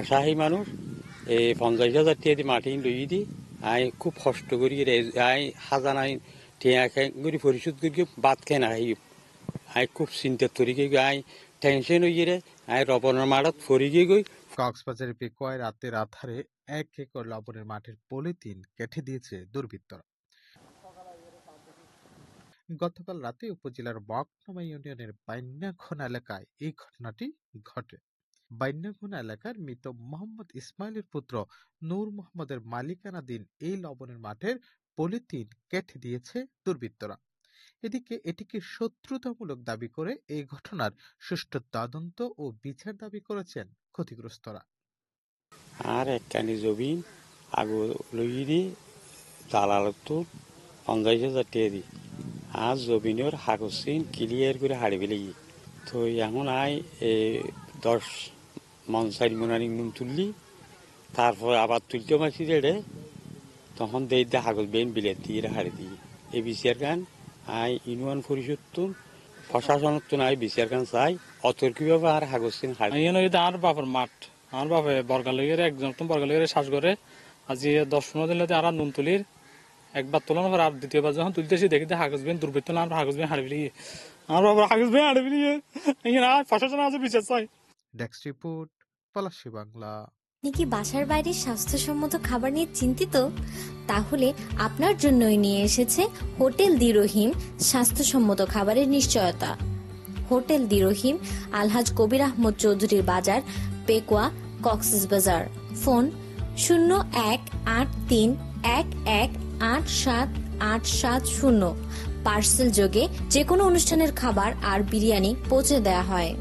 অসহায় মানুষ, এই 50,000 টাকা দিয়ে মাটি লই দি আই খুব কষ্ট করি আই হাজানাই টিয়া করে পরিশোধ করি ভাত খাই না আই খুব চিন্তাত পড়ি গই আই টেনশন হয়ে গিয়ে আই লবণের মাঠত পড়ি গই। কক্সবাজারের পেকুয়ায় রাতের আধারে 1 একর লবণের মাঠের পলিথিন কেটে দিয়েছে দুর্বৃত্তরা। গতকাল রাতে উপজেলার মগনামা ইউনিয়নের বাইন্যাখোনা এলাকায় এই ঘটনাটি ঘটে। বাইন্যাখোনা এলাকার মৃত মোহাম্মদ ইসমাইলের পুত্র নূর মোহাম্মদের মালিকানাধীন এই লবণের মাঠের পলিথিন কেটে দিয়েছে দুর্বৃত্তরা। এদিকে এটিকে শত্রুতামূলক দাবি করে এই ঘটনার সুষ্ঠু তদন্ত ও বিচার দাবি করেছেন ক্ষতিগ্রস্তরা। আর একখানি জমিন আগু লই দি দালালত 50,000 টাকা দি আর জমিনের হাগসিন ক্লিয়ার করে হাড়ি ফেলি। তো এখন আই 10 মন 4 মনানি নুন তুললি, তারপর আবার তুলতে মাছি রেড়ে তখন দেই দে হাগজ বেন বিলে দিয়ে হাড়ি দিই। এই বিচার গান আই ইউনিয়ন পরিষদ তো প্রশাসনত তো নাই বিচার গান চাই অতর্কিভাবে আর হাগসিন হাড়ি আর বাপের মাঠ আমার বাপে বর্গালইয়ের একজন তো বর্গালইয়ের শ্বাস করে আজি 10-15 দিন আর নুন তুলির একবার তোলার পর আর দ্বিতীয়বার যখন তুলতেছি দেখি হাগজ বেন দুর্বৃত্ত না হাগজ বেন হাড়ি ফেলি আমার বাবার হাগজ বেন হাড়ি ফেলি আর প্রশাসন আছে বিচার চাই। Desk report, Palashi Bangla. আপনি কি বাসার বাইরে স্বাস্থ্যসম্মত খাবার নিয়ে চিন্তিত? তাহলে আপনার জন্যই নিয়ে এসেছে হোটেল দি রহিম স্বাস্থ্যসম্মত খাবারের নিশ্চয়তা। হোটেল দি রহিম, আলহাজ কবির আহমদ চৌধুরীর বাজার, পেকুয়া, কক্সবাজার। ফোন 018311878770। পার্সেল যোগে যে কোনো অনুষ্ঠানের খাবার আর বিরিয়ানি পৌঁছে দেওয়া হয়।